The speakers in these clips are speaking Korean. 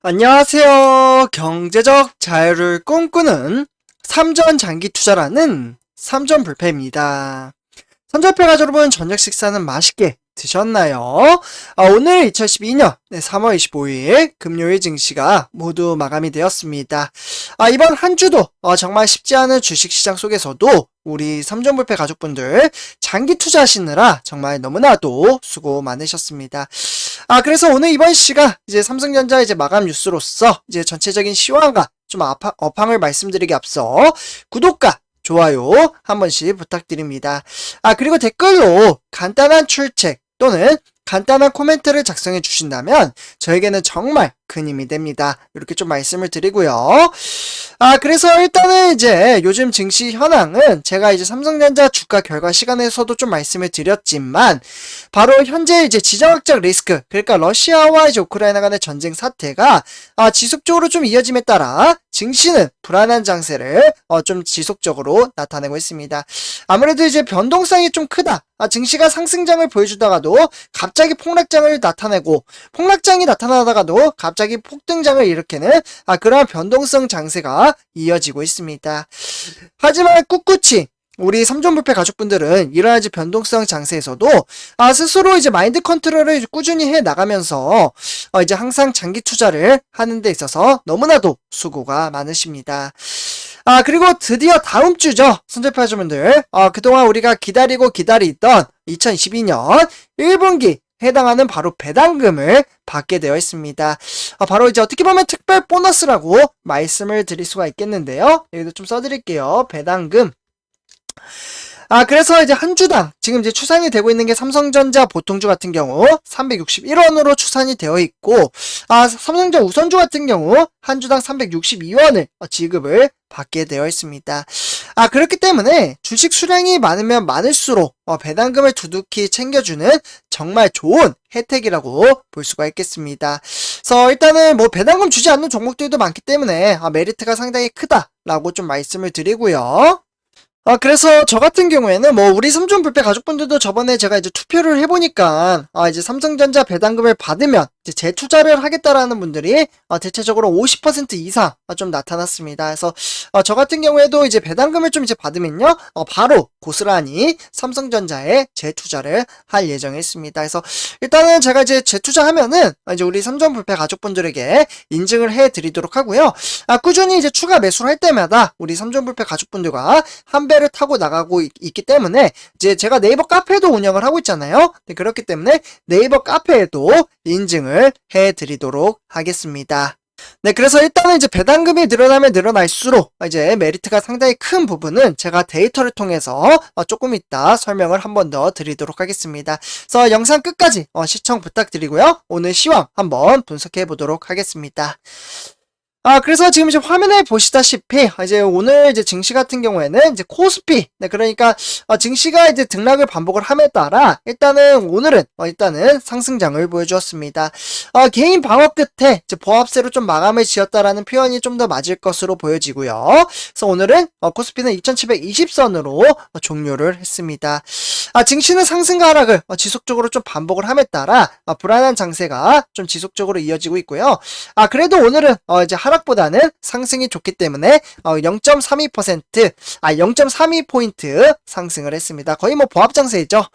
안녕하세요. 경제적 자유를 꿈꾸는 삼전 장기 투자라는 삼전불패입니다. 삼전불패 가족 여러분, 저녁 식사는 맛있게 드셨나요? 오늘 2012년 3월 25일 금요일 증시가 모두 마감이 되었습니다. 이번 한 주도 정말 쉽지 않은 주식시장 속에서도 우리 삼전불패 가족분들 장기 투자하시느라 정말 너무나도 수고 많으셨습니다. 그래서 오늘 이번 시간 이제 삼성전자 이제 마감 뉴스로서 이제 전체적인 시황과 좀 업황을 말씀드리기 앞서 구독과 좋아요 한 번씩 부탁드립니다. 그리고 댓글로 간단한 출첵 또는 간단한 코멘트를 작성해 주신다면 저에게는 정말 큰 힘이 됩니다. 이렇게 좀 말씀을 드리고요. 그래서 일단은 이제 요즘 증시 현황은 제가 이제 삼성전자 주가 결과 시간에서도 좀 말씀을 드렸지만 바로 현재 이제 지정학적 리스크, 그러니까 러시아와 이제 우크라이나 간의 전쟁 사태가 지속적으로 좀 이어짐에 따라 증시는 불안한 장세를 좀 지속적으로 나타내고 있습니다. 아무래도 이제 변동성이 좀 크다. 증시가 상승장을 보여주다가도 갑자기 폭락장을 나타내고 폭락장이 나타나다가도 갑자기 폭등장을 일으키는 그러한 변동성 장세가 이어지고 있습니다. 하지만 꿋꿋이 우리 삼전불패 가족분들은 이러한 이제 변동성 장세에서도 스스로 이제 마인드 컨트롤을 꾸준히 해 나가면서 이제 항상 장기 투자를 하는 데 있어서 너무나도 수고가 많으십니다. 그리고 드디어 다음 주죠. 삼전불패 가족분들. 그동안 우리가 기다리던 2022년 1분기 해당하는 바로 배당금을 받게 되어 있습니다. 바로 이제 어떻게 보면 특별 보너스라고 말씀을 드릴 수가 있겠는데요. 여기도 좀 써드릴게요. 배당금. 그래서 이제 한 주당 지금 이제 추산이 되고 있는 게 삼성전자 보통주 같은 경우 361원으로 추산이 되어 있고, 삼성전자 우선주 같은 경우 한 주당 362원을 지급을 받게 되어 있습니다. 그렇기 때문에 주식 수량이 많으면 많을수록 배당금을 두둑히 챙겨주는 정말 좋은 혜택이라고 볼 수가 있겠습니다. 그래서 일단은 뭐 배당금 주지 않는 종목들도 많기 때문에 메리트가 상당히 크다라고 좀 말씀을 드리고요. 그래서 저 같은 경우에는 뭐 우리 삼전불패 가족분들도 저번에 제가 이제 투표를 해보니까 이제 삼성전자 배당금을 받으면 이제 재투자를 하겠다라는 분들이 대체적으로 50% 이상 좀 나타났습니다. 그래서 저 같은 경우에도 이제 배당금을 좀 이제 받으면요 바로 고스란히 삼성전자에 재투자를 할 예정에 있습니다. 그래서 일단은 제가 이제 재투자하면은 이제 우리 삼전불패 가족분들에게 인증을 해드리도록 하고요. 꾸준히 이제 추가 매수를 할 때마다 우리 삼전불패 가족분들과 한 배를 타고 나가고 있기 때문에 이제 제가 네이버 카페도 운영을 하고 있잖아요. 그렇기 때문에 네이버 카페에도 인증을 해드리도록 하겠습니다. 그래서 일단은 이제 배당금이 늘어나면 늘어날수록 이제 메리트가 상당히 큰 부분은 제가 데이터를 통해서 조금 이따 설명을 한 번 더 드리도록 하겠습니다. 그래서 영상 끝까지 시청 부탁드리고요. 오늘 시황 한번 분석해 보도록 하겠습니다. 그래서 지금 이제 화면에 보시다시피 이제 오늘 이제 증시 같은 경우에는 이제 코스피, 그러니까 증시가 이제 등락을 반복을 함에 따라 일단은 오늘은 일단은 상승장을 보여주었습니다. 개인 방어 끝에 이제 보합세로 좀 마감을 지었다라는 표현이 좀 더 맞을 것으로 보여지고요. 그래서 오늘은 코스피는 2720선으로 종료를 했습니다. 증시는 상승과 하락을 지속적으로 좀 반복을 함에 따라 불안한 장세가 좀 지속적으로 이어지고 있고요. 그래도 오늘은 이제 하락보다는 상승이 좋기 때문에 0.32%, 0.32포인트 상승을 했습니다. 거의 뭐 보합 장세이죠.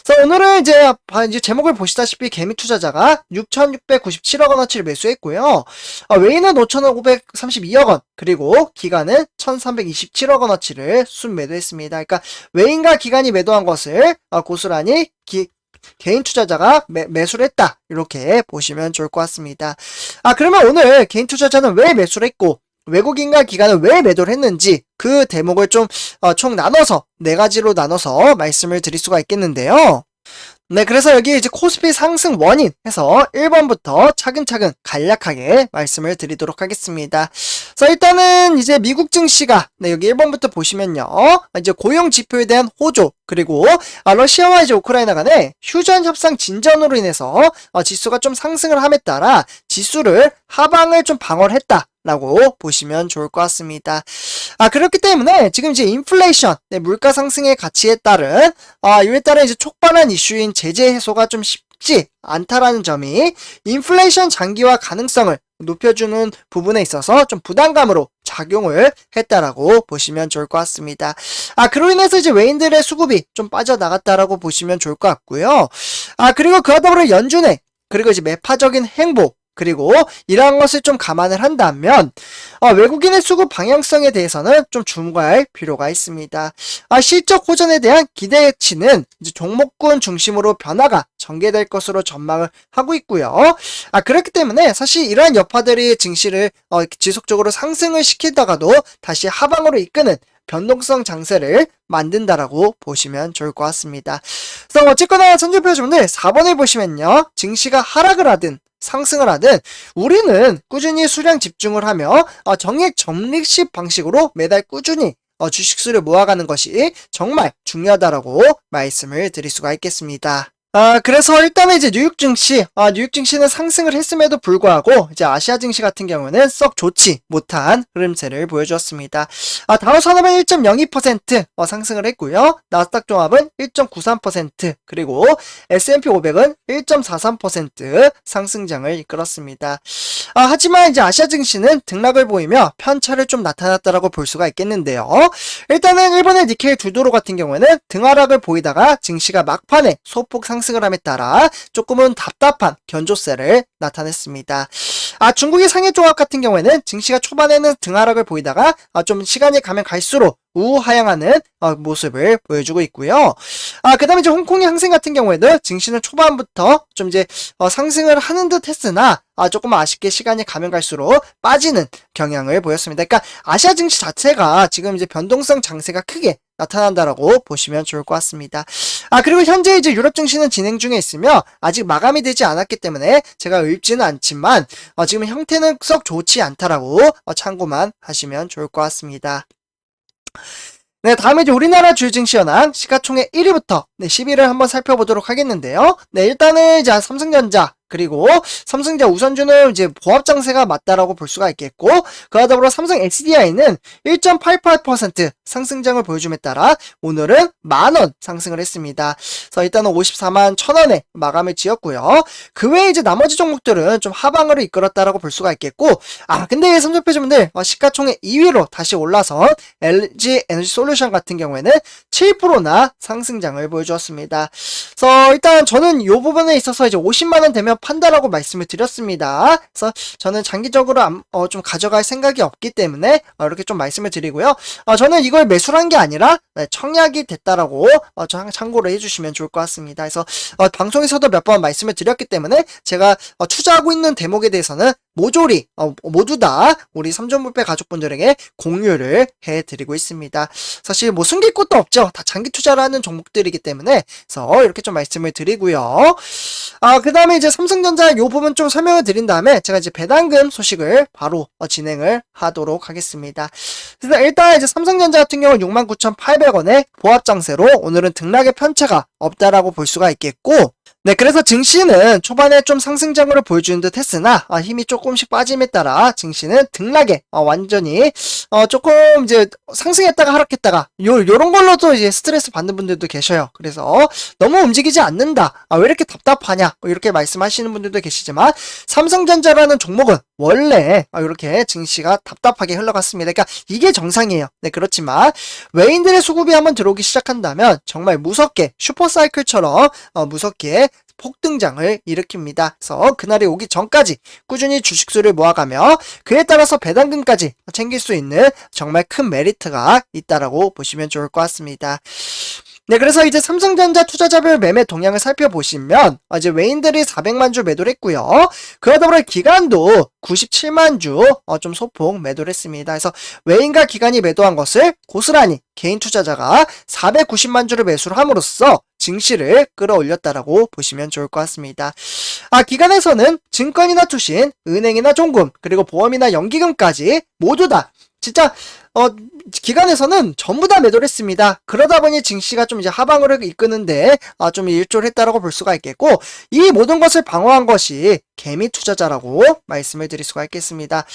그래서 오늘은 이제 제목을 보시다시피 개미 투자자가 6,697억 원어치를 매수했고요. 외인은 5,532억 원, 그리고 기관은 1,327억 원어치를 순매도했습니다. 그러니까 외인과 기관이 매도한 것을 고스란히 개인 투자자가 매수를 했다, 이렇게 보시면 좋을 것 같습니다. 그러면 오늘 개인 투자자는 왜 매수를 했고 외국인과 기관은 왜 매도를 했는지 그 대목을 좀 총 나눠서 4가지로 나눠서 말씀을 드릴 수가 있겠는데요. 그래서 여기 이제 코스피 상승 원인 해서 1번부터 차근차근 간략하게 말씀을 드리도록 하겠습니다. 그래서 일단은 이제 미국 증시가 여기 1번부터 보시면요, 이제 고용 지표에 대한 호조, 그리고 러시아와 이제 우크라이나 간의 휴전 협상 진전으로 인해서 지수가 좀 상승을 함에 따라 지수를 하방을 좀 방어를 했다, 라고 보시면 좋을 것 같습니다. 그렇기 때문에 지금 이제 인플레이션, 물가 상승의 가치에 따른, 이에 따른 이제 촉발한 이슈인 제재 해소가 좀 쉽지 않다라는 점이 인플레이션 장기화 가능성을 높여주는 부분에 있어서 좀 부담감으로 작용을 했다라고 보시면 좋을 것 같습니다. 그로 인해서 이제 외인들의 수급이 좀 빠져나갔다라고 보시면 좋을 것 같고요. 그리고 그와 더불어 연준의 그리고 이제 매파적인 행보, 그리고 이러한 것을 좀 감안을 한다면 외국인의 수급 방향성에 대해서는 좀 중과할 필요가 있습니다. 실적 호전에 대한 기대치는 이제 종목군 중심으로 변화가 전개될 것으로 전망을 하고 있고요. 그렇기 때문에 사실 이러한 여파들이 증시를 지속적으로 상승을 시키다가도 다시 하방으로 이끄는 변동성 장세를 만든다라고 보시면 좋을 것 같습니다. 그래서 어쨌거나 선주표준들 4번을 보시면요. 증시가 하락을 하든 상승을 하든 우리는 꾸준히 수량 집중을 하며 정액 적립식 방식으로 매달 꾸준히 주식수를 모아가는 것이 정말 중요하다라고 말씀을 드릴 수가 있겠습니다. 그래서 일단은 이제 뉴욕 증시는 상승을 했음에도 불구하고 이제 아시아 증시 같은 경우는 썩 좋지 못한 흐름세를 보여주었습니다. 다우 산업은 1.02% 상승을 했고요. 나스닥 종합은 1.93%, 그리고 S&P 500은 1.43% 상승장을 이끌었습니다. 하지만 이제 아시아 증시는 등락을 보이며 편차를 좀 나타났다라고 볼 수가 있겠는데요. 일단은 일본의 니케이 두도로 같은 경우는 등하락을 보이다가 증시가 막판에 소폭 상승을 함에 따라 조금은 답답한 견조세를 나타냈습니다. 중국의 상해종합 같은 경우에는 증시가 초반에는 등하락을 보이다가 좀 시간이 가면 갈수록 우하향하는 모습을 보여주고 있고요. 그 다음에 이제 홍콩의 항생 같은 경우에는 증시는 초반부터 좀 이제 상승을 하는 듯 했으나 조금 아쉽게 시간이 가면 갈수록 빠지는 경향을 보였습니다. 그러니까 아시아 증시 자체가 지금 이제 변동성 장세가 크게 나타난다라고 보시면 좋을 것 같습니다. 그리고 현재 이제 유럽 증시는 진행 중에 있으며 아직 마감이 되지 않았기 때문에 제가 의입지는 않지만 지금 형태는 썩 좋지 않다라고 참고만 하시면 좋을 것 같습니다. 네, 다음에 이제 우리나라 주요 증시 현황 시가총액 1위부터 10위를 한번 살펴보도록 하겠는데요. 네, 일단은 이제 삼성전자, 그리고 삼성전자 우선주는 이제 보합 장세가 맞다라고 볼 수가 있겠고, 그와 더불어 삼성 SDI는 1.88% 상승장을 보여줌에 따라 오늘은 10,000원 상승을 했습니다. 그래서 일단은 54만 1,000원에 마감을 지었고요. 그 외에 이제 나머지 종목들은 좀 하방으로 이끌었다라고 볼 수가 있겠고, 근데 선조표주분들 시가총액 2위로 다시 올라선 LG 에너지 솔루션 같은 경우에는 7%나 상승장을 보여주었습니다. 그래서 일단 저는 이 부분에 있어서 이제 50만원 되면 판다라고 말씀을 드렸습니다. 그래서 저는 장기적으로 좀 가져갈 생각이 없기 때문에 이렇게 좀 말씀을 드리고요. 저는 이걸 매수한 게 아니라 청약이 됐다라고 참고를 해주시면 좋을 것 같습니다. 그래서 방송에서도 몇 번 말씀을 드렸기 때문에 제가 투자하고 있는 대목에 대해서는 모조리 모두 다 우리 삼전불패 가족분들에게 공유를 해드리고 있습니다. 사실 뭐 숨길 것도 없죠. 다 장기 투자를 하는 종목들이기 때문에 그래서 이렇게 좀 말씀을 드리고요. 그 다음에 이제 삼성전자 요 부분 좀 설명을 드린 다음에 제가 이제 배당금 소식을 바로 진행을 하도록 하겠습니다. 그래서 일단 이제 삼성전자 같은 경우는 69,800원에 보합장세로 오늘은 등락의 편차가 없다라고 볼 수가 있겠고, 네, 그래서 증시는 초반에 좀 상승장으로 보여주는 듯 했으나 힘이 조금씩 빠짐에 따라 증시는 등락에 완전히 조금 이제 상승했다가 하락했다가 요런 걸로도 이제 스트레스 받는 분들도 계셔요. 그래서 너무 움직이지 않는다, 왜 이렇게 답답하냐 이렇게 말씀하시는 분들도 계시지만 삼성전자라는 종목은 원래 이렇게 증시가 답답하게 흘러갔습니다. 그러니까 이게 정상이에요. 네, 그렇지만 외인들의 수급이 한번 들어오기 시작한다면 정말 무섭게 슈퍼사이클처럼 무섭게 폭등장을 일으킵니다. 그래서 그날이 오기 전까지 꾸준히 주식수를 모아가며 그에 따라서 배당금까지 챙길 수 있는 정말 큰 메리트가 있다라고 보시면 좋을 것 같습니다. 네, 그래서 이제 삼성전자 투자자별 매매 동향을 살펴보시면 이제 외인들이 400만 주 매도를 했고요. 그와 더불어 기관도 97만 주 좀 소폭 매도를 했습니다. 그래서 외인과 기관이 매도한 것을 고스란히 개인 투자자가 490만 주를 매수를 함으로써 증시를 끌어올렸다라고 보시면 좋을 것 같습니다. 기관에서는 증권이나 투신, 은행이나 종금, 그리고 보험이나 연기금까지 모두 다 진짜 기관에서는 전부 다 매도를 했습니다. 그러다 보니 증시가 좀 이제 하방으로 이끄는데 좀 일조를 했다라고 볼 수가 있겠고, 이 모든 것을 방어한 것이 개미 투자자라고 말씀을 드릴 수가 있겠습니다.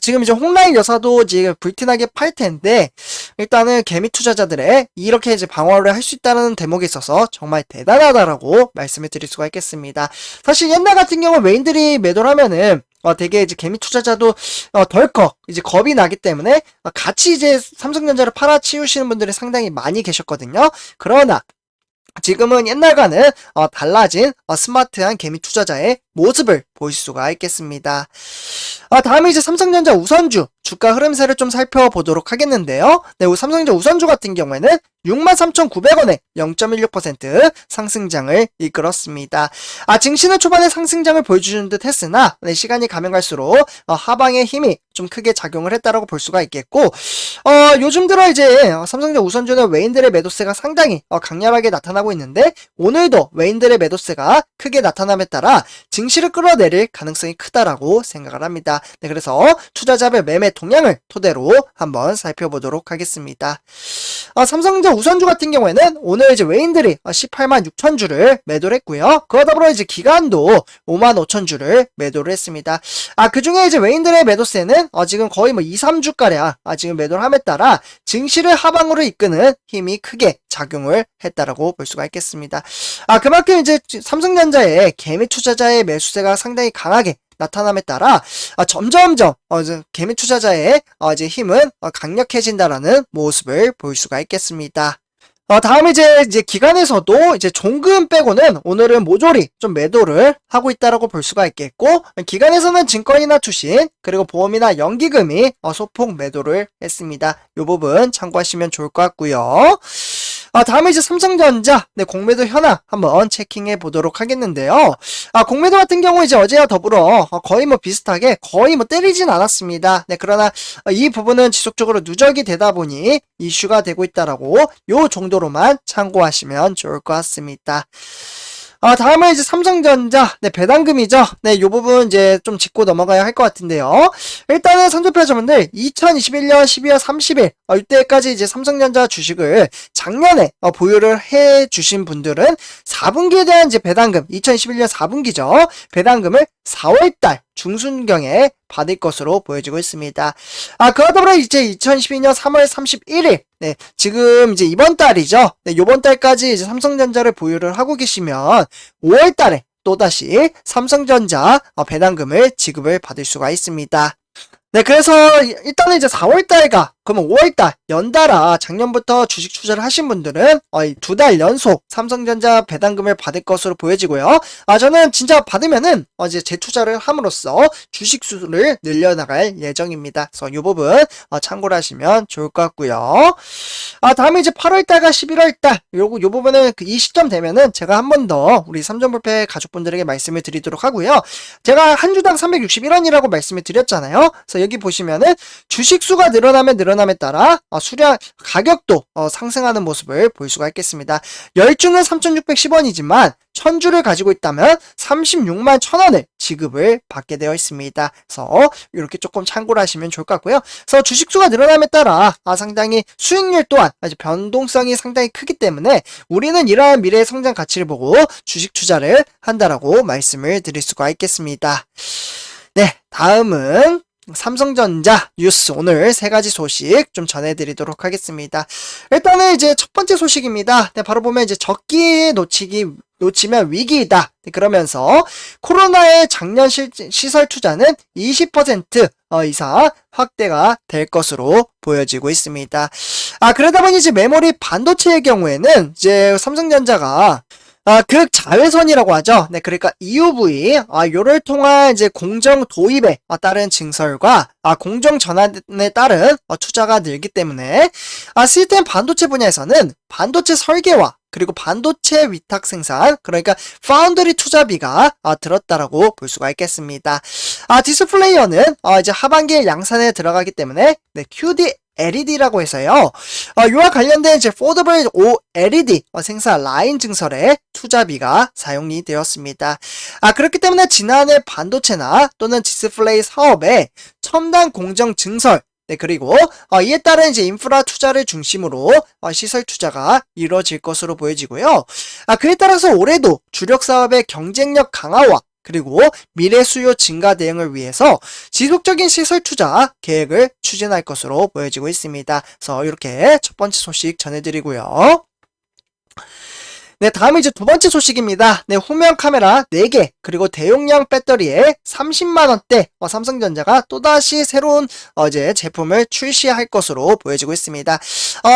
지금 이제 홍라인 여사도 이제 불티나게 팔 텐데, 일단은 개미 투자자들의 이렇게 이제 방어를 할 수 있다는 대목에 있어서 정말 대단하다라고 말씀을 드릴 수가 있겠습니다. 사실 옛날 같은 경우 외인들이 매도를 하면은 되게 이제 개미 투자자도 덜컥 이제 겁이 나기 때문에 같이 이제 삼성전자를 팔아치우시는 분들이 상당히 많이 계셨거든요. 그러나 지금은 옛날과는 달라진 스마트한 개미 투자자의 모습을 보실 수가 있겠습니다. 다음에 이제 삼성전자 우선주 주가 흐름세를 좀 살펴보도록 하겠는데요. 네, 삼성전자 우선주 같은 경우에는 63,900원에 0.16% 상승장을 이끌었습니다. 증시는 초반에 상승장을 보여주는 듯 했으나 시간이 가면 갈수록 하방의 힘이 좀 크게 작용을 했다라고 볼 수가 있겠고, 요즘 들어 이제 삼성전자 우선주는 외인들의 매도세가 상당히 강렬하게 나타나고 있는데, 오늘도 외인들의 매도세가 크게 나타남에 따라 증시를 끌어내릴 가능성이 크다라고 생각을 합니다. 네, 그래서 투자자별 매매 동향을 토대로 한번 살펴보도록 하겠습니다. 삼성전자 우선주 같은 경우에는 오늘 이제 외인들이 18만 6천 주를 매도를 했고요. 그와 더불어 이제 기관도 5만 5천 주를 매도를 했습니다. 그 중에 이제 외인들의 매도세는 지금 거의 뭐 2, 3주가량 지금 매도를 함에 따라 증시를 하방으로 이끄는 힘이 크게 작용을 했다라고 볼 수가 있겠습니다. 그만큼 이제 삼성전자의 개미 투자자의 매수세가 상당히 강하게 나타남에 따라 점점점 개미 투자자의 이제 힘은 강력해진다라는 모습을 볼 수가 있겠습니다. 다음 이제 기관에서도 이제 종금 빼고는 오늘은 모조리 좀 매도를 하고 있다라고 볼 수가 있겠고, 기관에서는 증권이나 투신 그리고 보험이나 연기금이 소폭 매도를 했습니다. 이 부분 참고하시면 좋을 것 같고요. 다음에 이제 삼성전자 공매도 현황 한번 체킹해 보도록 하겠는데요. 공매도 같은 경우 이제 어제와 더불어 거의 뭐 비슷하게 거의 뭐 때리진 않았습니다. 그러나 이 부분은 지속적으로 누적이 되다 보니 이슈가 되고 있다라고 요 정도로만 참고하시면 좋을 것 같습니다. 다음은 이제 삼성전자, 배당금이죠. 요 부분 이제 좀 짚고 넘어가야 할 것 같은데요. 일단은 선조표자분들 2021년 12월 30일, 이때까지 이제 삼성전자 주식을 작년에 보유를 해 주신 분들은 4분기에 대한 이제 배당금, 2021년 4분기죠. 배당금을 4월달 중순경에 받을 것으로 보여지고 있습니다. 그와 더불어 이제 2012년 3월 31일, 지금 이제 이번 달이죠. 요번 달까지 이제 삼성전자를 보유를 하고 계시면 5월 달에 또다시 삼성전자 배당금을 지급을 받을 수가 있습니다. 그래서 일단은 이제 4월달과 그러면 5월달 연달아 작년부터 주식 투자를 하신 분들은 2달 연속 삼성전자 배당금을 받을 것으로 보여지고요. 저는 진짜 받으면은 이제 재투자를 함으로써 주식 수를 늘려나갈 예정입니다. 그래서 이 부분 참고를 하시면 좋을 것 같고요. 다음에 이제 8월달과 11월달 요 부분은 이 시점 되면은 제가 한 번 더 우리 삼전불패 가족분들에게 말씀을 드리도록 하고요. 제가 한 주당 361원이라고 말씀을 드렸잖아요. 그래서 여기 보시면은 주식 수가 늘어남에 따라 수량 가격도 상승하는 모습을 볼 수가 있겠습니다. 10주는 3,610원이지만 1000주를 가지고 있다면 36만 1000원을 지급을 받게 되어 있습니다. 그래서 이렇게 조금 참고를 하시면 좋을 것 같고요. 그래서 주식 수가 늘어남에 따라 상당히 수익률 또한 변동성이 상당히 크기 때문에 우리는 이러한 미래의 성장 가치를 보고 주식 투자를 한다라고 말씀을 드릴 수가 있겠습니다. 다음은 삼성전자 뉴스 오늘 세 가지 소식 좀 전해드리도록 하겠습니다. 일단은 이제 첫 번째 소식입니다. 바로 보면 이제 적기에 놓치면 위기이다. 그러면서 코로나의 작년 시설 투자는 20% 이상 확대가 될 것으로 보여지고 있습니다. 그러다 보니 이제 메모리 반도체의 경우에는 이제 삼성전자가 극자외선이라고 하죠. 그러니까 EUV, 요를 통한 이제 공정 도입에 따른 증설과, 공정 전환에 따른 투자가 늘기 때문에, 시스템 반도체 분야에서는 반도체 설계와 그리고 반도체 위탁 생산, 그러니까 파운드리 투자비가 들었다라고 볼 수가 있겠습니다. 디스플레이어는 이제 하반기에 양산에 들어가기 때문에 QD LED라고 해서요. 이와 관련된 이제 폴더블 OLED 생산 라인 증설에 투자비가 사용이 되었습니다. 그렇기 때문에 지난해 반도체나 또는 디스플레이 사업에 첨단 공정 증설 네, 그리고 이에 따른 이제 인프라 투자를 중심으로 시설 투자가 이루어질 것으로 보여지고요. 그에 따라서 올해도 주력 사업의 경쟁력 강화와 그리고 미래 수요 증가 대응을 위해서 지속적인 시설 투자 계획을 추진할 것으로 보여지고 있습니다. 그래서 이렇게 첫 번째 소식 전해드리고요. 네, 다음은 이제 두 번째 소식입니다. 네, 후면 카메라 4개, 그리고 대용량 배터리에 30만원대, 삼성전자가 또다시 새로운, 이제 제품을 출시할 것으로 보여지고 있습니다.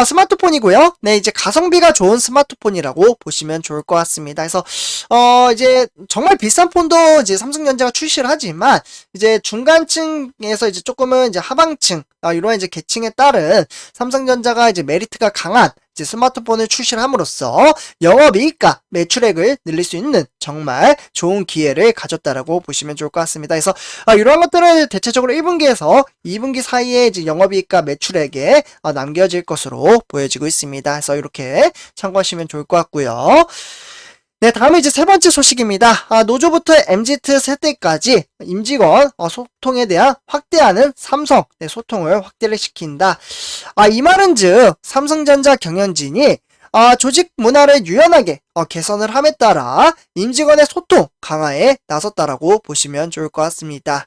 스마트폰이고요. 네, 이제 가성비가 좋은 스마트폰이라고 보시면 좋을 것 같습니다. 그래서, 이제 정말 비싼 폰도 이제 삼성전자가 출시를 하지만, 이제 중간층에서 이제 조금은 이제 하방층, 이런 이제 계층에 따른 삼성전자가 이제 메리트가 강한 이제 스마트폰을 출시를 함으로써 영업이익과 매출액을 늘릴 수 있는 정말 좋은 기회를 가졌다라고 보시면 좋을 것 같습니다. 그래서 이러한 것들은 대체적으로 1분기에서 2분기 사이에 이제 영업이익과 매출액에 남겨질 것으로 보여지고 있습니다. 그래서 이렇게 참고하시면 좋을 것 같고요. 네, 다음은 이제 세 번째 소식입니다. 노조부터 MZ 세대까지 임직원 소통에 대한 확대하는 삼성, 네, 소통을 확대를 시킨다. 이 말은 즉 삼성전자 경영진이 조직 문화를 유연하게 개선을 함에 따라 임직원의 소통 강화에 나섰다라고 보시면 좋을 것 같습니다.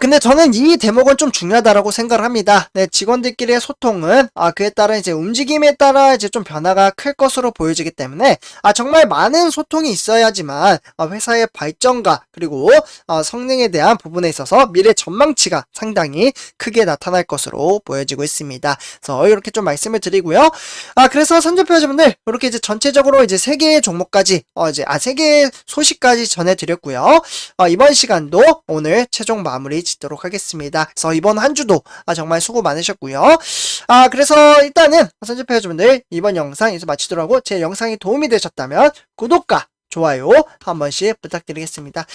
근데 저는 이 대목은 좀 중요하다라고 생각을 합니다. 네, 직원들끼리의 소통은, 그에 따른 이제 움직임에 따라 이제 좀 변화가 클 것으로 보여지기 때문에, 정말 많은 소통이 있어야지만, 회사의 발전과, 그리고, 성능에 대한 부분에 있어서 미래 전망치가 상당히 크게 나타날 것으로 보여지고 있습니다. 그래서 이렇게 좀 말씀을 드리고요. 그래서 선전표여자분들, 이렇게 이제 전체적으로 이제 3개의 종목까지, 이제, 3개의 소식까지 전해드렸고요. 이번 시간도 오늘 최종 마무리 짓도록 하겠습니다. 그래서 이번 한 주도 정말 수고 많으셨고요. 그래서 일단은 선집회원분들 이번 영상 여기서 마치도록 하고 제 영상이 도움이 되셨다면 구독과 좋아요 한 번씩 부탁드리겠습니다.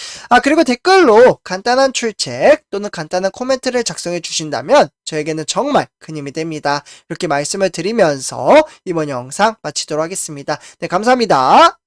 그리고 댓글로 간단한 출첵 또는 간단한 코멘트를 작성해 주신다면 저에게는 정말 큰 힘이 됩니다. 이렇게 말씀을 드리면서 이번 영상 마치도록 하겠습니다. 네, 감사합니다.